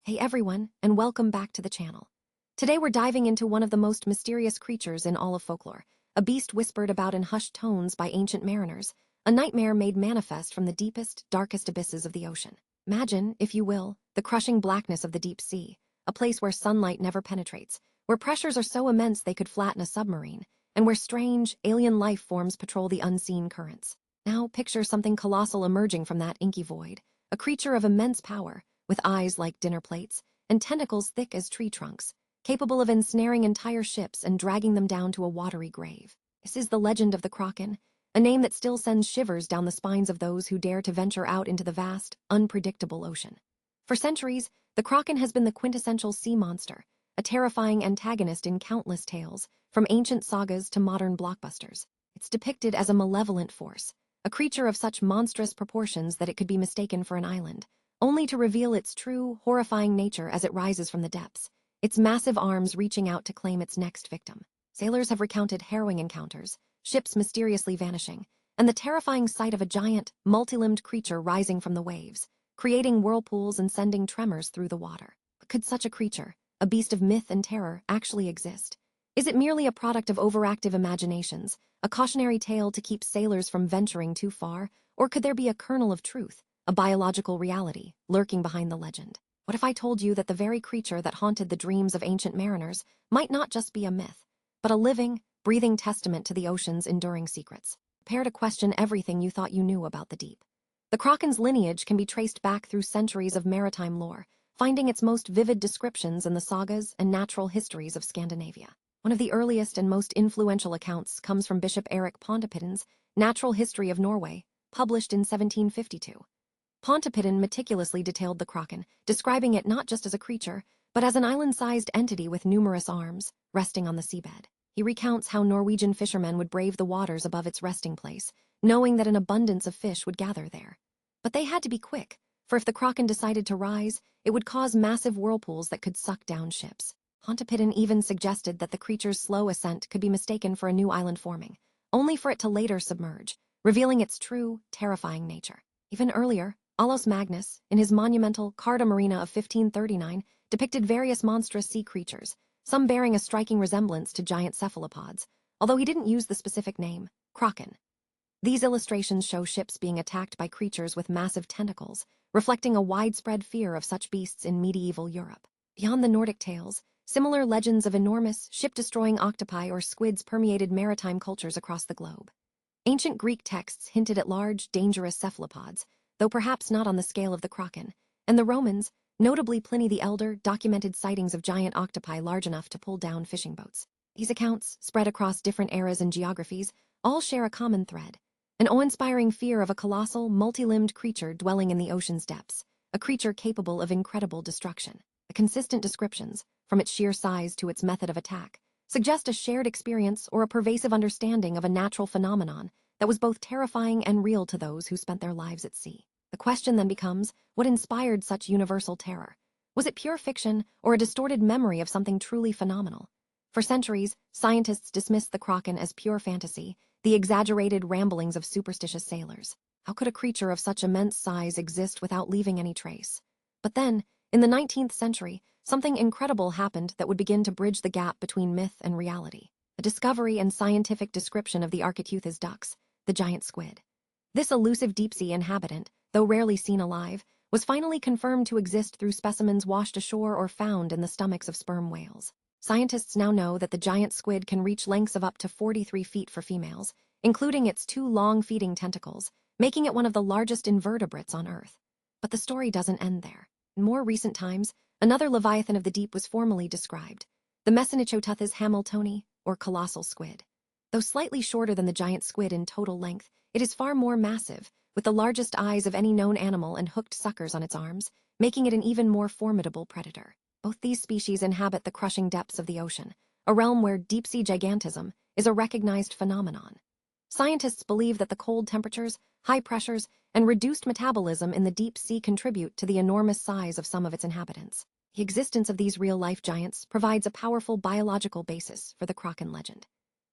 Hey everyone, and welcome back to the channel. Today we're diving into one of the most mysterious creatures in all of folklore, a beast whispered about in hushed tones by ancient mariners, a nightmare made manifest from the deepest, darkest abysses of the ocean. Imagine, if you will, the crushing blackness of the deep sea, a place where sunlight never penetrates, where pressures are so immense they could flatten a submarine, and where strange, alien life forms patrol the unseen currents. Now picture something colossal emerging from that inky void, a creature of immense power, with eyes like dinner plates and tentacles thick as tree trunks, capable of ensnaring entire ships and dragging them down to a watery grave. This is the legend of the Kraken, a name that still sends shivers down the spines of those who dare to venture out into the vast, unpredictable ocean. For centuries, the Kraken has been the quintessential sea monster, a terrifying antagonist in countless tales, from ancient sagas to modern blockbusters. It's depicted as a malevolent force, a creature of such monstrous proportions that it could be mistaken for an island, only to reveal its true, horrifying nature as it rises from the depths, its massive arms reaching out to claim its next victim. Sailors have recounted harrowing encounters, ships mysteriously vanishing, and the terrifying sight of a giant, multi-limbed creature rising from the waves, creating whirlpools and sending tremors through the water. But could such a creature, a beast of myth and terror, actually exist? Is it merely a product of overactive imaginations, a cautionary tale to keep sailors from venturing too far, or could there be a kernel of truth, a biological reality, lurking behind the legend? What if I told you that the very creature that haunted the dreams of ancient mariners might not just be a myth, but a living, breathing testament to the ocean's enduring secrets? Prepare to question everything you thought you knew about the deep. The Kraken's lineage can be traced back through centuries of maritime lore, finding its most vivid descriptions in the sagas and natural histories of Scandinavia. One of the earliest and most influential accounts comes from Bishop Erik Pontoppidan's Natural History of Norway, published in 1752. Pontoppidan meticulously detailed the Kraken, describing it not just as a creature, but as an island-sized entity with numerous arms, resting on the seabed. He recounts how Norwegian fishermen would brave the waters above its resting place, knowing that an abundance of fish would gather there. But they had to be quick, for if the Kraken decided to rise, it would cause massive whirlpools that could suck down ships. Pontoppidan even suggested that the creature's slow ascent could be mistaken for a new island forming, only for it to later submerge, revealing its true, terrifying nature. Even earlier, Olaus Magnus, in his monumental Carta Marina of 1539, depicted various monstrous sea creatures, some bearing a striking resemblance to giant cephalopods, although he didn't use the specific name, Kraken. These illustrations show ships being attacked by creatures with massive tentacles, reflecting a widespread fear of such beasts in medieval Europe. Beyond the Nordic tales, similar legends of enormous, ship-destroying octopi or squids permeated maritime cultures across the globe. Ancient Greek texts hinted at large, dangerous cephalopods, though perhaps not on the scale of the Kraken, and the Romans, notably Pliny the Elder, documented sightings of giant octopi large enough to pull down fishing boats. These accounts, spread across different eras and geographies, all share a common thread: an awe-inspiring fear of a colossal, multi-limbed creature dwelling in the ocean's depths, a creature capable of incredible destruction. The consistent descriptions, from its sheer size to its method of attack, suggest a shared experience or a pervasive understanding of a natural phenomenon that was both terrifying and real to those who spent their lives at sea. The question then becomes, what inspired such universal terror? Was it pure fiction or a distorted memory of something truly phenomenal? For centuries, scientists dismissed the Kraken as pure fantasy, the exaggerated ramblings of superstitious sailors. How could a creature of such immense size exist without leaving any trace? But then, in the 19th century, something incredible happened that would begin to bridge the gap between myth and reality: the discovery and scientific description of the Architeuthis dux, the giant squid. This elusive deep-sea inhabitant, though rarely seen alive, was finally confirmed to exist through specimens washed ashore or found in the stomachs of sperm whales. Scientists now know that the giant squid can reach lengths of up to 43 feet for females, including its 2 long feeding tentacles, making it one of the largest invertebrates on Earth. But the story doesn't end there. In more recent times, another leviathan of the deep was formally described: the Messinichotuthis hamiltoni, or colossal squid. Though slightly shorter than the giant squid in total length, it is far more massive, with the largest eyes of any known animal and hooked suckers on its arms, making it an even more formidable predator. Both these species inhabit the crushing depths of the ocean, a realm where deep-sea gigantism is a recognized phenomenon. Scientists believe that the cold temperatures, high pressures, and reduced metabolism in the deep sea contribute to the enormous size of some of its inhabitants. The existence of these real-life giants provides a powerful biological basis for the Kraken legend.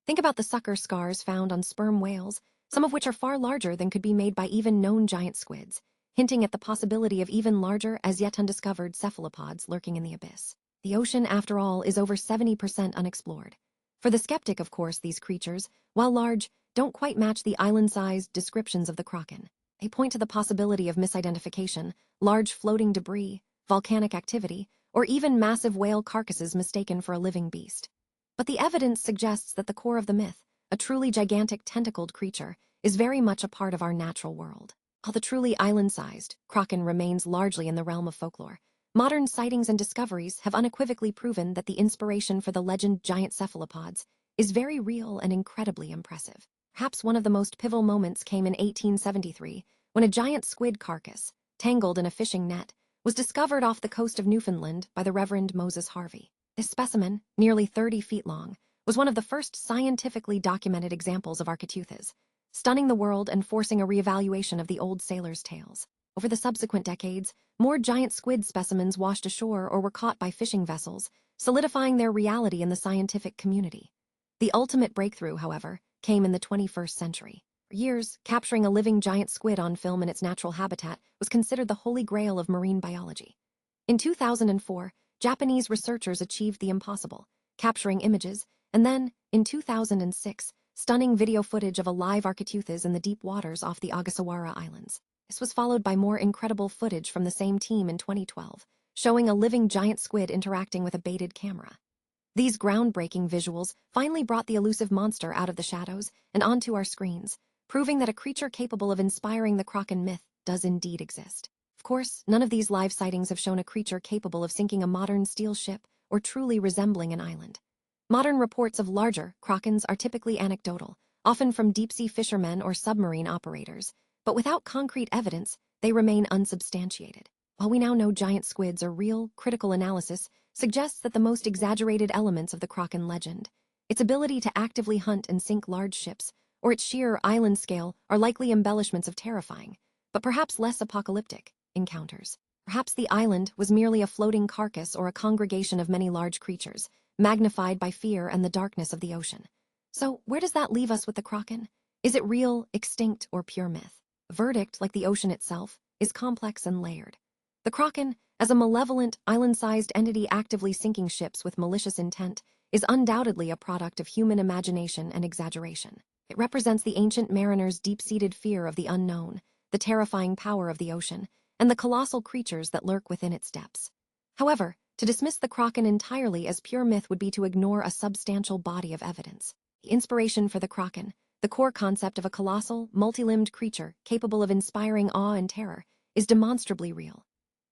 Think about the sucker scars found on sperm whales, some of which are far larger than could be made by even known giant squids. hinting at the possibility of even larger, as yet undiscovered cephalopods lurking in the abyss. The ocean, after all, is over 70% unexplored. For the skeptic, of course, these creatures, while large, don't quite match the island-sized descriptions of the kraken. They point to the possibility of misidentification, large floating debris, volcanic activity, or even massive whale carcasses mistaken for a living beast. But the evidence suggests that the core of the myth, a truly gigantic tentacled creature, is very much a part of our natural world. While the truly island-sized kraken remains largely in the realm of folklore, modern sightings and discoveries have unequivocally proven that the inspiration for the legend giant cephalopods is very real and incredibly impressive. Perhaps one of the most pivotal moments came in 1873, when a giant squid carcass, tangled in a fishing net, was discovered off the coast of Newfoundland by the Reverend Moses Harvey. This specimen, nearly 30 feet long, was one of the first scientifically documented examples of Architeuthis, stunning the world and forcing a reevaluation of the old sailors' tales. Over the subsequent decades, more giant squid specimens washed ashore or were caught by fishing vessels, solidifying their reality in the scientific community. The ultimate breakthrough, however, came in the 21st century. For years, capturing a living giant squid on film in its natural habitat was considered the holy grail of marine biology. In 2004, Japanese researchers achieved the impossible, capturing images, and then, in 2006, stunning video footage of a live Architeuthis in the deep waters off the Ogasawara Islands. This was followed by more incredible footage from the same team in 2012, showing a living giant squid interacting with a baited camera. These groundbreaking visuals finally brought the elusive monster out of the shadows and onto our screens, proving that a creature capable of inspiring the kraken myth does indeed exist. Of course, none of these live sightings have shown a creature capable of sinking a modern steel ship or truly resembling an island. Modern reports of larger krakens are typically anecdotal, often from deep-sea fishermen or submarine operators, but without concrete evidence, they remain unsubstantiated. While we now know giant squids are real, critical analysis suggests that the most exaggerated elements of the kraken legend, its ability to actively hunt and sink large ships, or its sheer island scale, are likely embellishments of terrifying, but perhaps less apocalyptic, encounters. Perhaps the island was merely a floating carcass or a congregation of many large creatures, magnified by fear and the darkness of the ocean. So, where does that leave us with the kraken? Is it real, extinct, or pure myth? The verdict, like the ocean itself, is complex and layered. The kraken, as a malevolent, island-sized entity actively sinking ships with malicious intent, is undoubtedly a product of human imagination and exaggeration. It represents the ancient mariner's deep-seated fear of the unknown, the terrifying power of the ocean, and the colossal creatures that lurk within its depths. However, to dismiss the kraken entirely as pure myth would be to ignore a substantial body of evidence. The inspiration for the kraken, the core concept of a colossal, multi-limbed creature capable of inspiring awe and terror, is demonstrably real.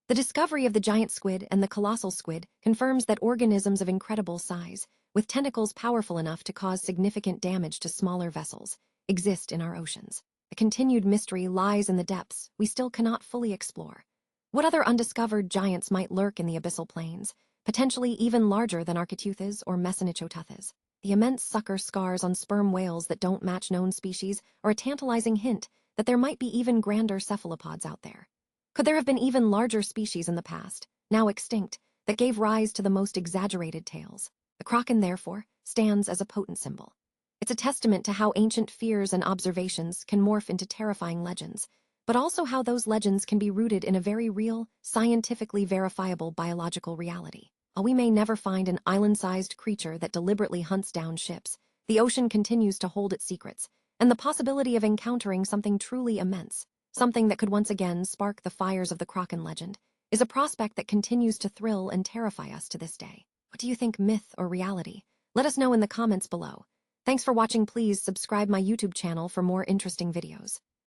The discovery of the giant squid and the colossal squid confirms that organisms of incredible size, with tentacles powerful enough to cause significant damage to smaller vessels, exist in our oceans. The continued mystery lies in the depths we still cannot fully explore. What other undiscovered giants might lurk in the abyssal plains, potentially even larger than Architeuthis or Misinterpreted? The immense sucker scars on sperm whales that don't match known species are a tantalizing hint that there might be even grander cephalopods out there. Could there have been even larger species in the past, now extinct, that gave rise to the most exaggerated tales? The kraken, therefore, stands as a potent symbol. It's a testament to how ancient fears and observations can morph into terrifying legends, but also how those legends can be rooted in a very real, scientifically verifiable biological reality. While we may never find an island-sized creature that deliberately hunts down ships, the ocean continues to hold its secrets, and the possibility of encountering something truly immense, something that could once again spark the fires of the kraken legend, is a prospect that continues to thrill and terrify us to this day. What do you think, myth or reality? Let us know in the comments below. Thanks for watching. Please subscribe my YouTube channel for more interesting videos.